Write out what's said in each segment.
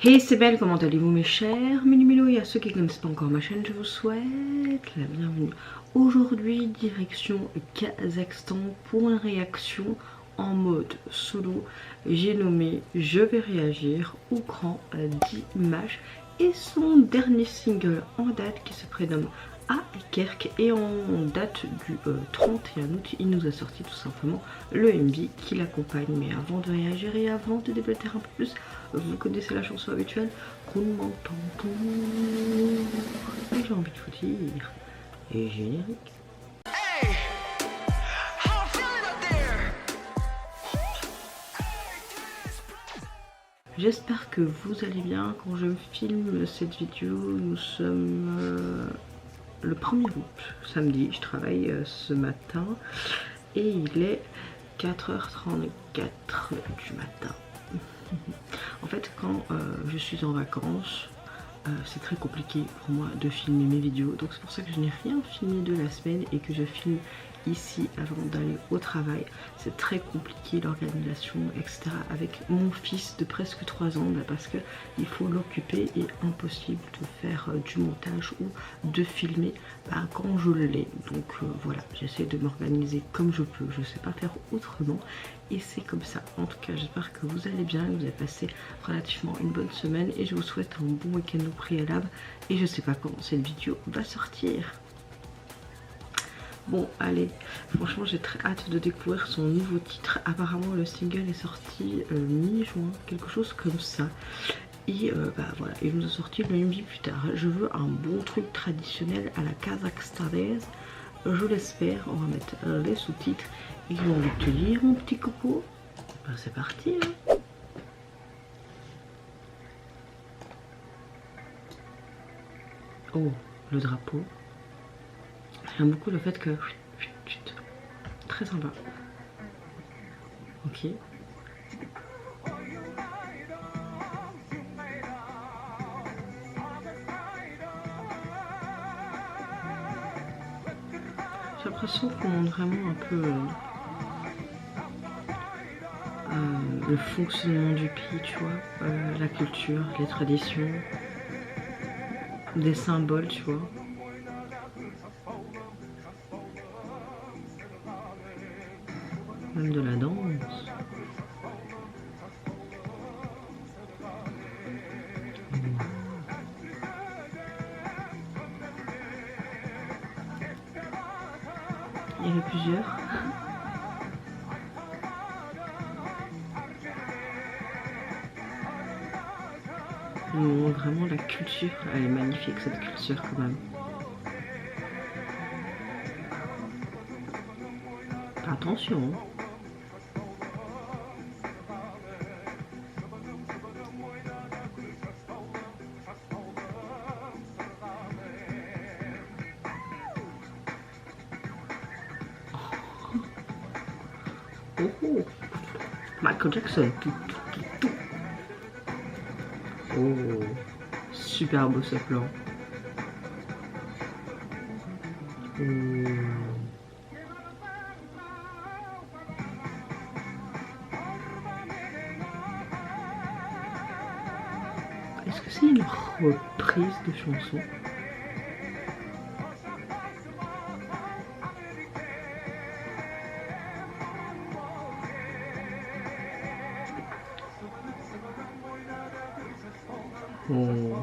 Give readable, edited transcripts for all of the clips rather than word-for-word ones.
Hey, c'est belle, comment allez-vous mes chers Mélo et à ceux qui ne connaissent pas encore ma chaîne, je vous souhaite la bienvenue. Aujourd'hui, direction Kazakhstan pour une réaction en mode solo. J'ai nommé Je vais réagir au grand d'Image et son dernier single en date qui se prénomme Kerk et en date du 31 août, il nous a sorti tout simplement le MV qui l'accompagne. Mais avant de réagir et avant de développer un peu plus, vous connaissez la chanson habituelle, qu'on m'entend et j'ai envie de vous dire, et générique. J'espère que vous allez bien. Quand je filme cette vidéo, nous sommes le 1er août, samedi. Je travaille ce matin et il est 4h34 du matin. En fait, quand je suis en vacances, c'est très compliqué pour moi de filmer mes vidéos. Donc c'est pour ça que je n'ai rien filmé de la semaine et que je filme ici avant d'aller au travail. C'est très compliqué l'organisation, etc. avec mon fils de presque 3 ans, parce que il faut l'occuper et impossible de faire du montage ou de filmer quand je l'ai. Donc voilà, j'essaie de m'organiser comme je peux, je sais pas faire autrement et c'est comme ça. En tout cas, j'espère que vous allez bien, que vous avez passé relativement une bonne semaine et je vous souhaite un bon week-end au préalable et je sais pas quand cette vidéo va sortir. Bon allez, franchement j'ai très hâte de découvrir son nouveau titre. Apparemment le single est sorti mi-juin, quelque chose comme ça. Et voilà, il nous a sorti le MV plus tard. Je veux un bon truc traditionnel à la kazakhstanaise. Je l'espère, on va mettre les sous-titres. Et j'ai envie de te dire mon petit coco, ben, c'est parti hein. Oh, le drapeau. J'aime beaucoup le fait que... Très sympa. Ok. J'ai l'impression qu'on montre vraiment un peu le fonctionnement du pays, tu vois, la culture, les traditions, des symboles, tu vois. Même de la danse. Il y avait plusieurs. Vraiment la culture, elle est magnifique cette culture quand même. Attention. Oh, oh. Michael Jackson. Oh, super beau ce plan. Oh. Est-ce que c'est une reprise de chanson? Oh.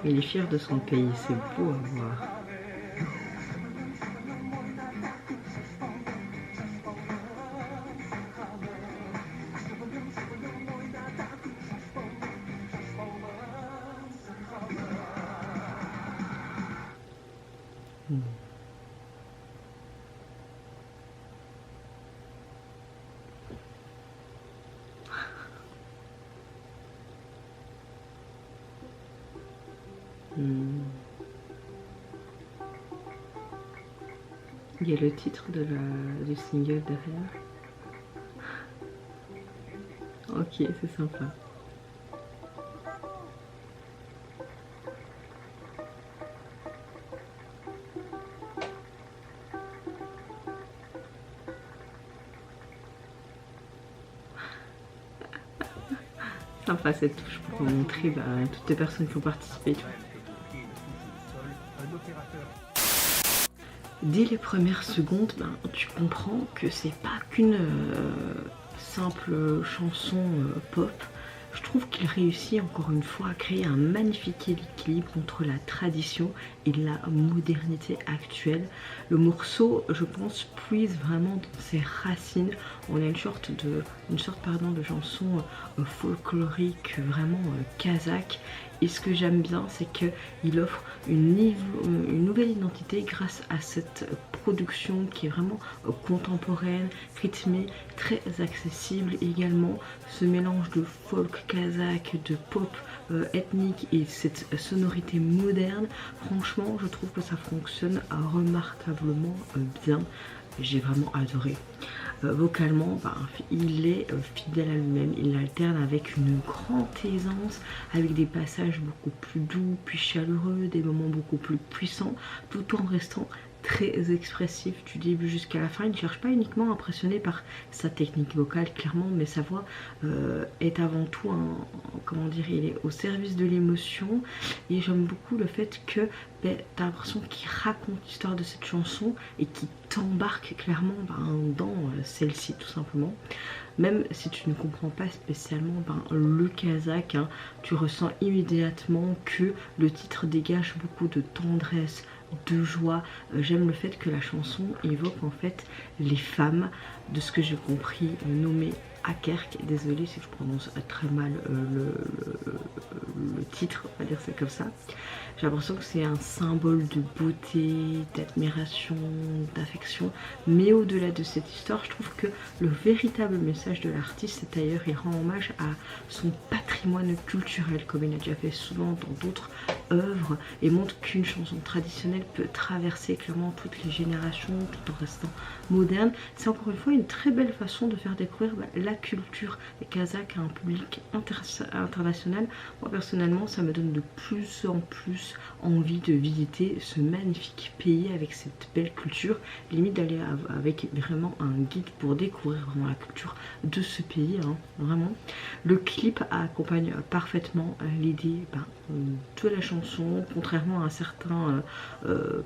Il est fier de son pays, c'est beau à voir. Il y a le titre du single derrière. Ok, c'est sympa. sympa cette touche pour montrer toutes les personnes qui ont participé et tout. Dès les premières secondes, tu comprends que c'est pas qu'une simple chanson pop. Je trouve qu'il réussit encore une fois à créer un magnifique équilibre entre la tradition et la modernité actuelle. Le morceau, je pense, puise vraiment dans ses racines. On a une sorte de chanson folklorique vraiment kazakh. Et ce que j'aime bien, c'est qu'il offre une nouvelle identité grâce à cette production qui est vraiment contemporaine, rythmée, très accessible également. Ce mélange de folk kazakh, de pop ethnique et cette sonorité moderne, franchement, je trouve que ça fonctionne remarquablement bien. J'ai vraiment adoré. Vocalement, il est fidèle à lui-même, il alterne avec une grande aisance, avec des passages beaucoup plus doux, puis chaleureux, des moments beaucoup plus puissants, tout en restant très expressif du début jusqu'à la fin. Il ne cherche pas uniquement à impressionner par sa technique vocale, clairement, mais sa voix est avant tout il est au service de l'émotion. Et j'aime beaucoup le fait que t'as l'impression qu'il raconte l'histoire de cette chanson et qu'il t'embarque clairement dans celle-ci tout simplement. Même si tu ne comprends pas spécialement le kazakh, tu ressens immédiatement que le titre dégage beaucoup de tendresse, de joie. J'aime le fait que la chanson évoque en fait les femmes, de ce que j'ai compris, nommées Akerk. Désolée si je prononce très mal le titre, on va dire ça comme ça. J'ai l'impression que c'est un symbole de beauté, d'admiration, d'affection. Mais au-delà de cette histoire, je trouve que le véritable message de l'artiste, c'est d'ailleurs, il rend hommage à son patrimoine culturel, comme il a déjà fait souvent dans d'autres œuvres, et montre qu'une chanson traditionnelle peut traverser clairement toutes les générations tout en restant moderne. C'est encore une fois une très belle façon de faire découvrir la culture kazakh à un public international. Moi personnellement, ça me donne de plus en plus envie de visiter ce magnifique pays avec cette belle culture, limite d'aller avec vraiment un guide pour découvrir vraiment la culture de ce pays, vraiment. Le clip accompagne parfaitement l'idée de la chanson, contrairement à certains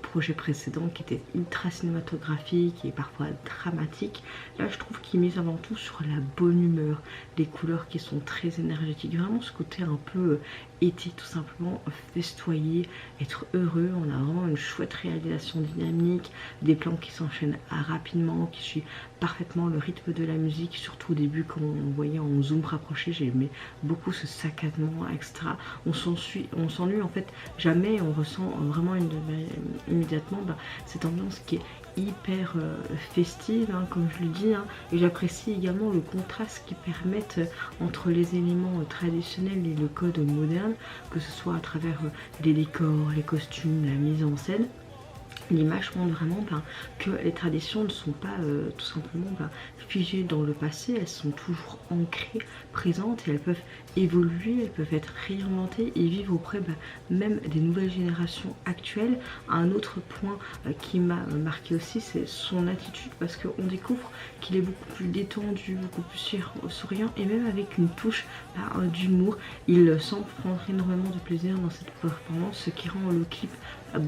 projets précédents qui étaient ultra cinématographiques et parfois dramatiques. Là je trouve qu'il mise avant tout sur la bonne humeur, les couleurs qui sont très énergétiques, vraiment ce côté un peu été tout simplement, festoyer, être heureux. On a vraiment une chouette réalisation dynamique, des plans qui s'enchaînent rapidement, qui suivent parfaitement le rythme de la musique, surtout au début quand on voyait en zoom rapproché. J'aimais beaucoup ce saccadement extra. On s'ennuie en fait jamais, on ressent vraiment immédiatement cette ambiance qui est hyper festive, comme je le dis, et j'apprécie également le contraste qu'ils permettent entre les éléments traditionnels et le code moderne, que ce soit à travers les décors, les costumes, la mise en scène. L'image montre vraiment que les traditions ne sont pas tout simplement figées dans le passé, elles sont toujours ancrées, présentes, et elles peuvent évoluer, elles peuvent être réinventées et vivre auprès même des nouvelles générations actuelles. Un autre point qui m'a marqué aussi, c'est son attitude, parce qu'on découvre qu'il est beaucoup plus détendu, beaucoup plus souriant, et même avec une touche d'humour. Il semble prendre énormément de plaisir dans cette performance, ce qui rend le clip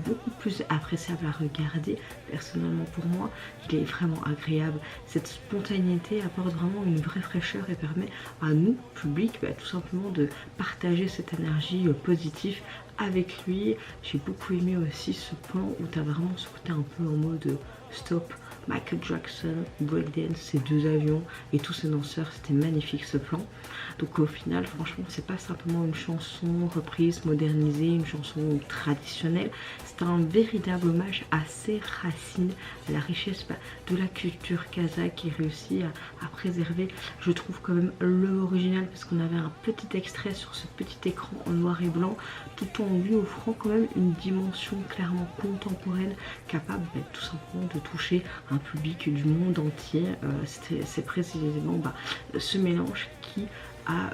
beaucoup plus appréciable à regarder. Personnellement pour moi, il est vraiment agréable. Cette spontanéité apporte vraiment une vraie fraîcheur et permet à nous, public, tout simplement de partager cette énergie positive avec lui. J'ai beaucoup aimé aussi ce plan où tu as vraiment ce côté un peu en mode stop, Michael Jackson, breakdance, ces deux avions et tous ces danseurs. C'était magnifique ce plan. Donc au final, franchement, c'est pas simplement une chanson reprise, modernisée, une chanson traditionnelle. C'est un véritable hommage à ses racines, à la richesse de la culture kazakh, qui réussit à préserver, je trouve, quand même l'original, parce qu'on avait un petit extrait sur ce petit écran en noir et blanc, tout en lui offrant quand même une dimension clairement contemporaine, capable tout simplement de toucher un public du monde entier. C'est précisément ce mélange qui a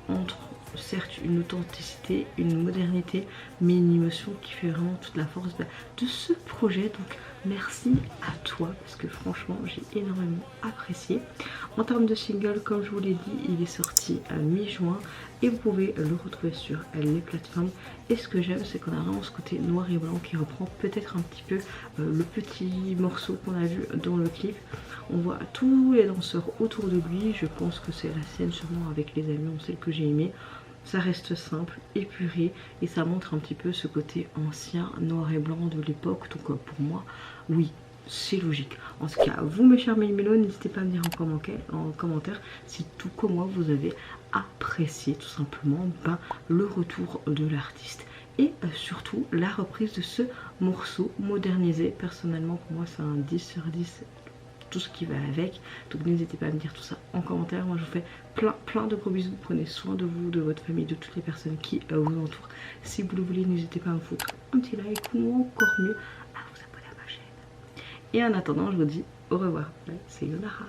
entre certes une authenticité, une modernité, mais une émotion qui fait vraiment toute la force de ce projet. Donc merci à toi, parce que franchement j'ai énormément apprécié. En termes de single, comme je vous l'ai dit, il est sorti à mi-juin et vous pouvez le retrouver sur les plateformes. Et ce que j'aime, c'est qu'on a vraiment ce côté noir et blanc qui reprend peut-être un petit peu le petit morceau qu'on a vu dans le clip. On voit tous les danseurs autour de lui. Je pense que c'est la scène sûrement avec les amis, celle que j'ai aimée. Ça reste simple, épuré et ça montre un petit peu ce côté ancien, noir et blanc de l'époque. Donc pour moi, oui, c'est logique. En tout cas, vous mes chers mélos, n'hésitez pas à me dire en commentaire si tout comme moi vous avez apprécié tout simplement le retour de l'artiste. Et surtout la reprise de ce morceau modernisé. Personnellement pour moi c'est un 10 sur 10, tout ce qui va avec. Donc n'hésitez pas à me dire tout ça en commentaire. Moi je vous fais plein de gros bisous. Prenez soin de vous, de votre famille, de toutes les personnes qui vous entourent. Si vous le voulez, n'hésitez pas à me foutre un petit like ou encore mieux à vous abonner à ma chaîne. Et en attendant, je vous dis au revoir. C'est Yonara.